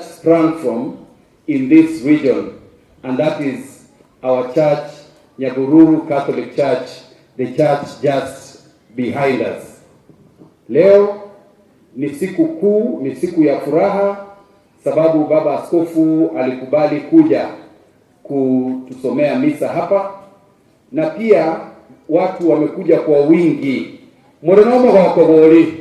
sprang from in this region, and that is our church, Nyahururu Catholic Church, the church just behind us. Leo ni siku kuu, ni siku ya furaha, sababu Baba Askofu alikubali kuja kutusomea misa hapa, na pia watu wamekuja kwa wingi. Mwonaoma kwa kogoli.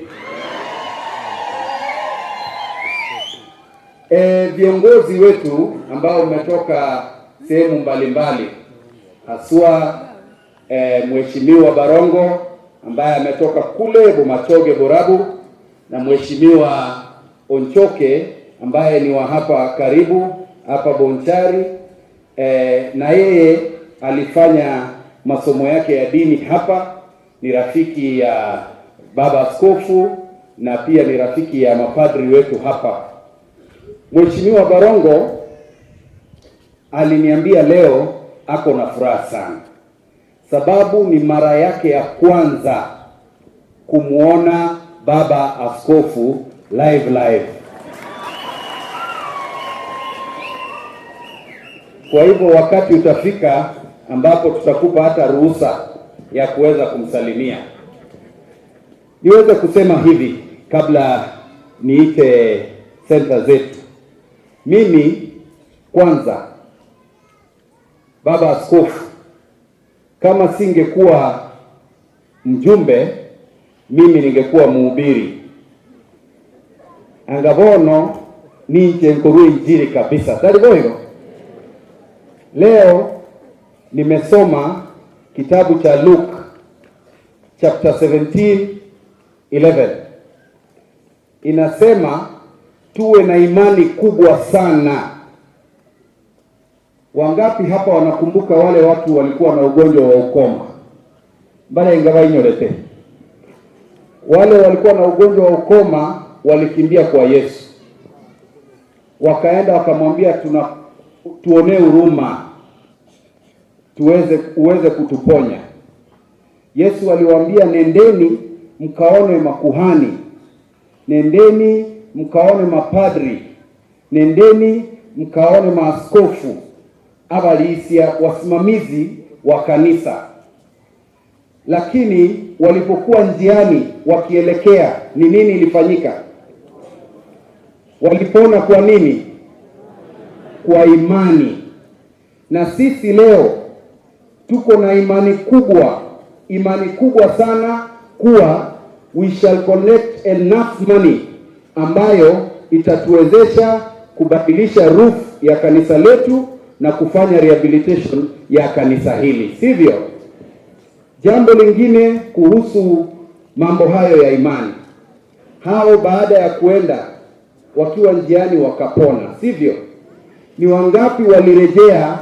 Viongozi wetu ambao umetoka sehemu mbalimbali, haswa Mheshimiwa Barongo ambaye ametoka kule Bomachoge Borabu, na Mheshimiwa Onchoke ambaye ni wa hapa karibu hapa Bonchari, na yeye alifanya masomo yake ya dini hapa, ni rafiki ya Baba Askofu na pia ni rafiki ya mapadri wetu hapa. Mheshimiwa Barongo aliniambia leo ako na furaha sana, sababu ni mara yake ya kwanza kumuona Baba Askofu live. Kwa hivyo wakati utafika ambapo tutakupa hata ruhusa ya kuweza kumsalimia. Niweze kusema hivi kabla niite center zetu. Mimi kwanza, Baba Askofu, kama singekuwa mjumbe, mimi ningekuwa mhubiri. Angavono ninje nkorui injili kabisa. Taribo hilo. Leo nimesoma kitabu cha Luke chapter 17:11. Inasema tuwe na imani kubwa sana. Wangapi hapa wanakumbuka wale watu walikuwa na ugonjwa wa ukoma? Bale ingawa inyorete. Wale walikuwa na ugonjwa wa ukoma walikimbia kwa Yesu. Wakaenda wakamwambia, tuonee huruma, uweze kutuponya. Yesu aliwaambia, nendeni mkaone makuhani, nendeni mkaone mapadri, nendeni mkaone maaskofu, abalisia, wasimamizi wa kanisa. Lakini walipokuwa njiani wakielekea, ni nini ilifanyika? Walipona kwa nini? Kwa imani. Na sisi leo tuko na imani kubwa sana kuwa we shall collect enough money ambayo itatuwezesha kubadilisha roof ya kanisa letu na kufanya rehabilitation ya kanisa hili, sivyo? Jambo lingine kuhusu mambo hayo ya imani, hao baada ya kuenda wakiwa njiani wakapona, sivyo? Ni wangapi walirejea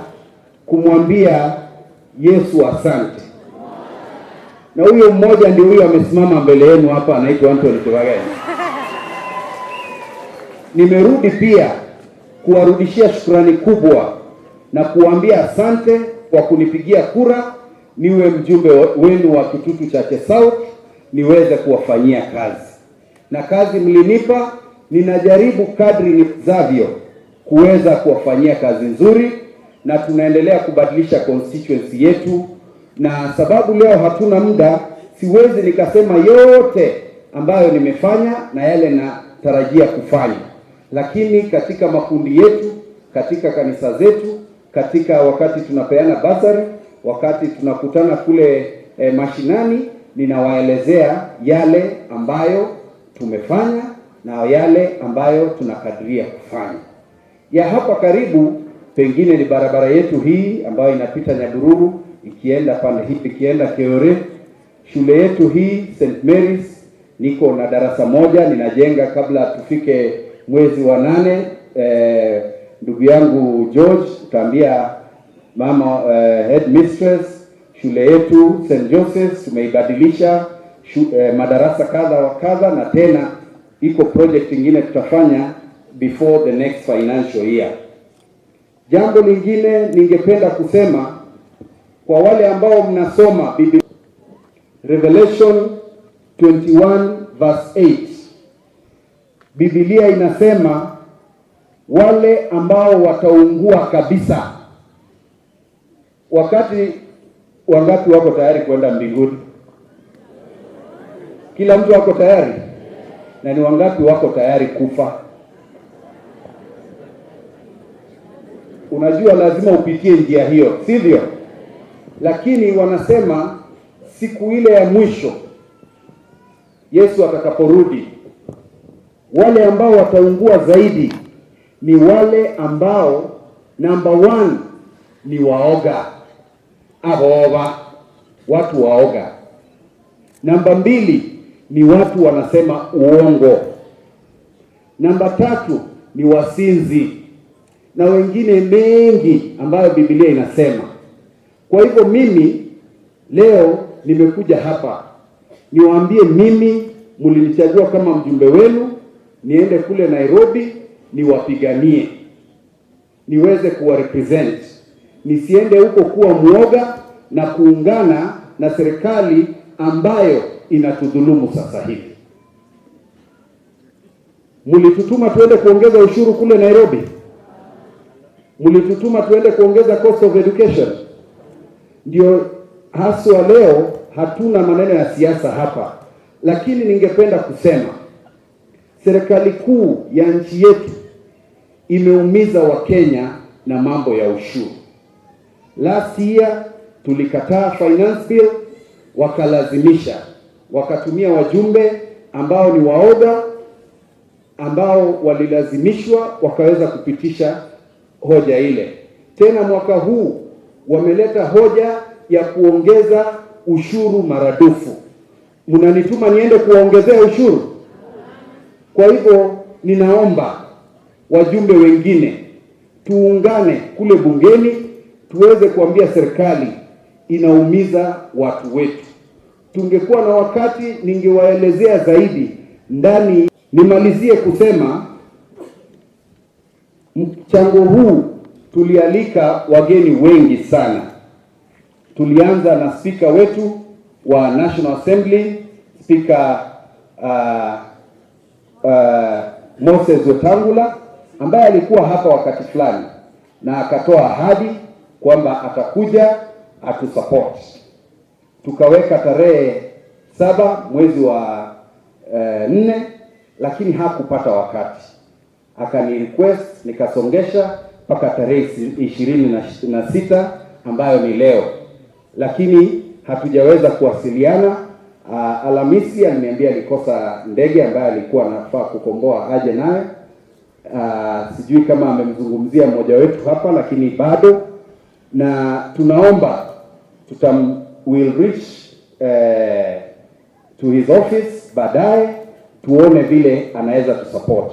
kumwambia Yesu asante? Na huyo mmoja ndio huyo amesimama mbele yenu hapa, anaitwa Anthony Kibageni. Nimerudi pia kuwarudishia shukrani kubwa na kuambia asante kwa kunipigia kura niwe mjumbe wenu wa Kitutu Chache South, niweze kuwafanyia kazi. Na kazi mlinipa, ninajaribu kadri niwezavyo kuweza kuwafanyia kazi nzuri, na tunaendelea kubadilisha constituency yetu. Na sababu leo hatuna muda, siwezi nikasema yote ambayo nimefanya na yale natarajia kufanya. Lakini katika makundi yetu, katika kanisa zetu, katika wakati tunapeana basari, wakati tunakutana kule mashinani, ninawaelezea yale ambayo tumefanya na yale ambayo tunakadiria kufanya. Ya hapa karibu pengine ni barabara yetu hii ambayo inapita Nyahururu ikienda pande hii ikienda Keore. Shule yetu hii St. Mary's niko na darasa moja ninajenga kabla tufike mwezi wa 8. Ndugu yangu George utaambia mama headmistress, shule yetu St. Joseph's tumeibadilisha madarasa kadha wa kadha, na tena iko project nyingine tutafanya before the next financial year. Jambo lingine ningependa kusema kwa wale ambao mnasoma Biblia, Revelation 21 verse 8. Biblia inasema wale ambao wataungua kabisa. Wakati wangapi wako tayari kwenda mbinguni? Kila mtu wako tayari? Na ni wangapi wako tayari kufa? Unajua lazima upitie njia hiyo, sivyo? Lakini wanasema siku ile ya mwisho Yesu atakaporudi, wale ambao wataungua zaidi ni wale ambao number 1 ni waoga, aboba, watu waoga. Namba 2 ni watu wanasema uongo. Namba 3 ni wasinzi na wengine mengi ambayo Biblia inasema. Kwa hivyo mimi leo nimekuja hapa niwaambie, mimi mlinichagua kama mjumbe wenu niende kule Nairobi niwapiganie, niweze kuwa represent, nisiende huko kuwa muoga na kuungana na serikali ambayo inatudhulumu sasa hivi. Mlitutuma tuende kuongeza ushuru kule Nairobi, mlitutuma tuende kuongeza cost of education. Ndio haswa leo hatuna maneno ya siasa hapa, lakini ningependa kusema serikali kuu ya nchi yetu imeumiza Wakenya na mambo ya ushuru. Last year tulikataa finance bill, wakalazimisha, wakatumia wajumbe ambao ni waoga, ambao walilazimishwa wakaweza kupitisha hoja ile. Tena mwaka huu wameleta hoja ya kuongeza ushuru maradufu. Mnanituma niende kuongezea ushuru? Kwa hivyo ninaomba wajumbe wengine tuungane kule bungeni tuweze kuambia serikali inaumiza watu wetu. Tungekuwa na wakati ningewaelezea zaidi ndani. Nimalizie kusema mchango huu tulialika wageni wengi sana. Tulianza na spika wetu wa National Assembly, Speaker Moses Wetangula, ambaye alikuwa hapa wakati fulani na akatoa ahadi kwamba atakuja atusupport. Tukaweka tarehe 7 mwezi wa 4, lakini hakupata wakati. Akani request nikasongesha mpaka tarehe 26 ambayo ni leo, lakini hatujaweza kuwasiliana. Alhamisi aliniambia alikosa ndege ambayo alikuwa anafaa kukomboa aje naye. Sijui kama amemzungumzia mmoja wetu hapa, lakini bado, na tunaomba will reach to his office baadaye tuone vile anaweza kusupport.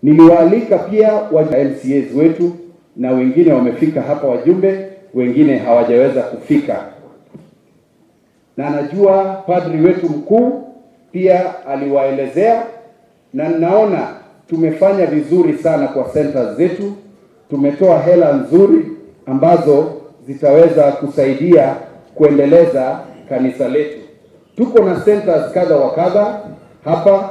Niliwaalika pia wa MCAs wetu na wengine wamefika hapa, wajumbe wengine hawajaweza kufika, na najua padri wetu mkuu pia aliwaelezea, na ninaona tumefanya vizuri sana kwa centers zetu. Tumetoa hela nzuri ambazo zitaweza kusaidia kuendeleza kanisa letu. Tuko na centers kadha wa kadha hapa.